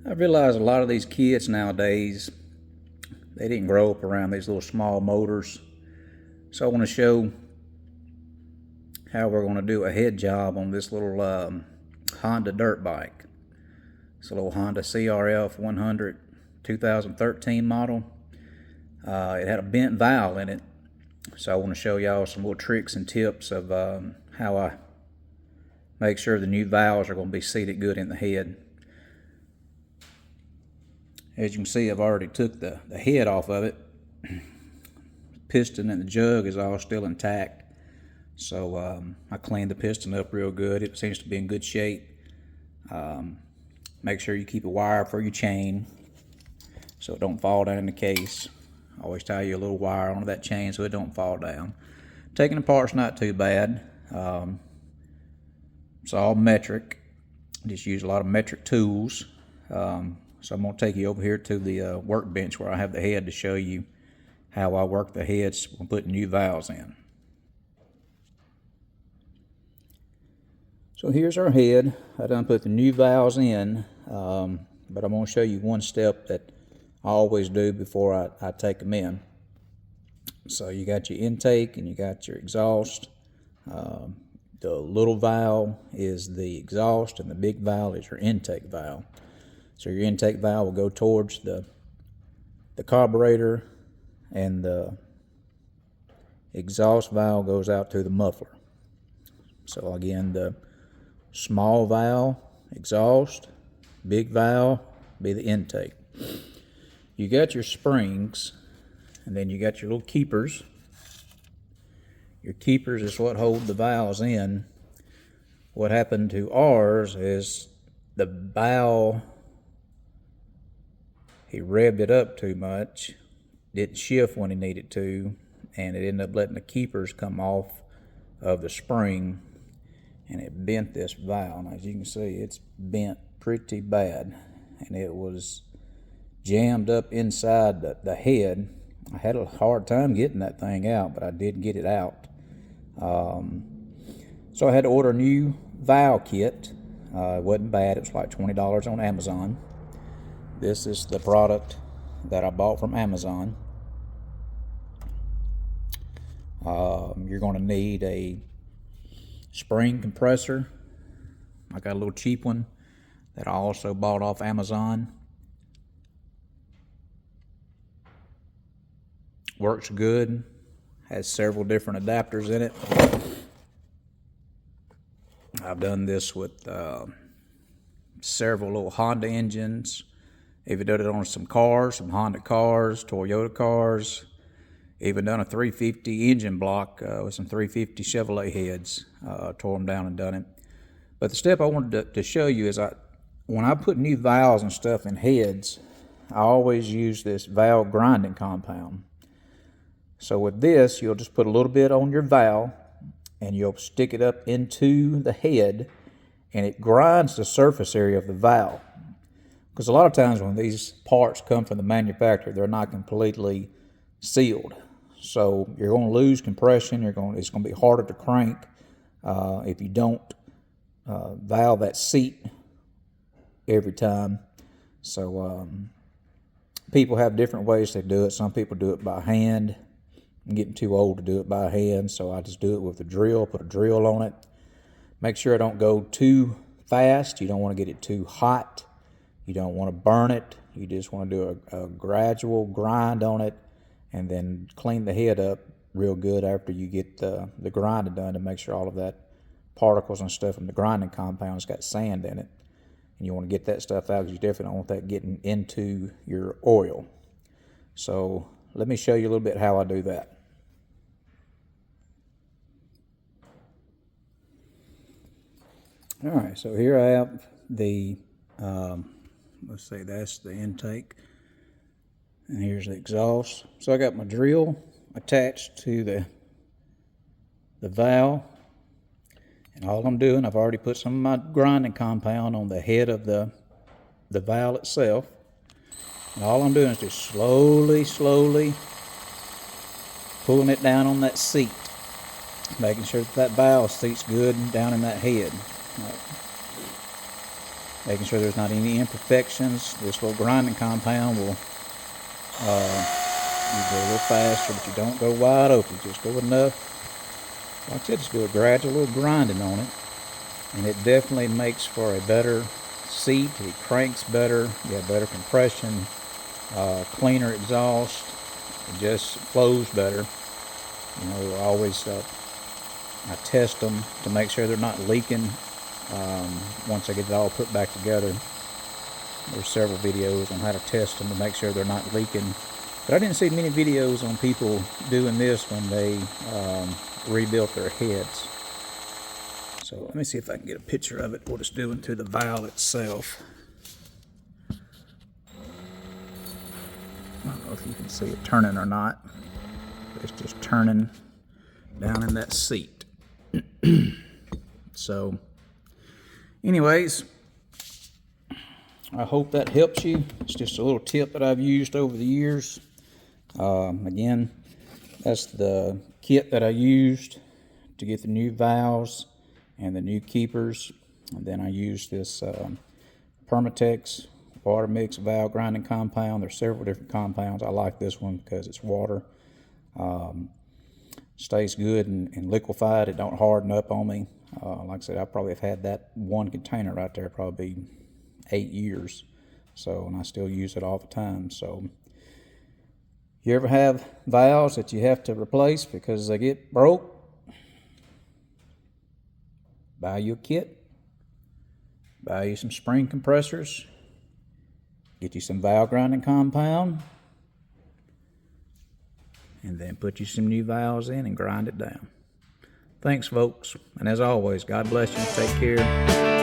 I realize a lot of these kids nowadays, they didn't grow up around these little small motors. So I want to show how we're going to do a head job on this little Honda dirt bike. It's a little Honda Crf 100 2013 model. It had a bent valve in it. So I want to show y'all some little tricks and tips of how I make sure the new valves are going to be seated good in the head. As you can see, I've already took the head off of it. The piston and the jug is all still intact. So I cleaned the piston up real good. It seems to be in good shape. Make sure you keep a wire for your chain so it don't fall down in the case. Always tie you a little wire onto that chain so it don't fall down. Taking apart's not too bad. It's all metric. Just use a lot of metric tools. So I'm going to take you over here to the workbench where I have the head to show you how I work the heads when putting new valves in. So here's our head. I done put the new valves in, but I'm going to show you one step that I always do before I take them in. So you got your intake and you got your exhaust. The little valve is the exhaust and the big valve is your intake valve. So your intake valve will go towards the carburetor, and the exhaust valve goes out to the muffler. So again, the small valve, exhaust, big valve, be the intake. You got your springs, and then you got your little keepers. Your keepers is what hold the valves in. What happened to ours is the valve, he revved it up too much, didn't shift when he needed to, and it ended up letting the keepers come off of the spring, and it bent this valve. As you can see, it's bent pretty bad, and it was jammed up inside the head. I had a hard time getting that thing out, but I did get it out. So I had to order a new valve kit. It wasn't bad. It was like $20 on Amazon. This is the product that I bought from Amazon. You're going to need a spring compressor. I got a little cheap one that I also bought off Amazon. Works good. Has several different adapters in it. I've done this with several little Honda engines. Even done it on some cars, some Honda cars, Toyota cars. Even done a 350 engine block with some 350 Chevrolet heads. Tore them down and done it. But the step I wanted to show you is when I put new valves and stuff in heads, I always use this valve grinding compound. So with this, you'll just put a little bit on your valve and you'll stick it up into the head, and it grinds the surface area of the valve. Because a lot of times when these parts come from the manufacturer, they're not completely sealed. So you're going to lose compression. It's going to be harder to crank if you don't valve that seat every time. So people have different ways they do it. Some people do it by hand. I'm getting too old to do it by hand, so I just do it with a drill. Put a drill on it. Make sure I don't go too fast. You don't want to get it too hot. You don't want to burn it. You just want to do a gradual grind on it, and then clean the head up real good after you get the grinding done to make sure all of that particles and stuff from the grinding compound's got sand in it. And you want to get that stuff out because you definitely don't want that getting into your oil. So let me show you a little bit how I do that. All right, so here I have the let's say that's the intake, and here's the exhaust. So I got my drill attached to the valve, and all I'm doing, I've already put some of my grinding compound on the head of the valve itself, and all I'm doing is just slowly pulling it down on that seat, making sure that valve seat's good down in that head. making sure there's not any imperfections. This little grinding compound will you go a little faster, but you don't go wide open. Just go enough. Like I said, just do a gradual little grinding on it, and it definitely makes for a better seat. It cranks better. You have better compression, cleaner exhaust. It just flows better. You know, I test them to make sure they're not leaking. Once I get it all put back together, there's several videos on how to test them to make sure they're not leaking. But I didn't see many videos on people doing this when they rebuilt their heads. So let me see if I can get a picture of it, what it's doing to the valve itself. I don't know if you can see it turning or not. It's just turning down in that seat. So anyways, I hope that helps you. It's just a little tip that I've used over the years. Again, that's the kit that I used to get the new valves and the new keepers. And then I used this Permatex water mix valve grinding compound. There's several different compounds. I like this one because it's water. Stays good and liquefied. It don't harden up on me. Like I said, I probably have had that one container right there probably 8 years. So, and I still use it all the time. So, you ever have valves that you have to replace because they get broke? Buy you a kit. Buy you some spring compressors. Get you some valve grinding compound. And then put you some new valves in and grind it down. Thanks, folks. And as always, God bless you. Take care.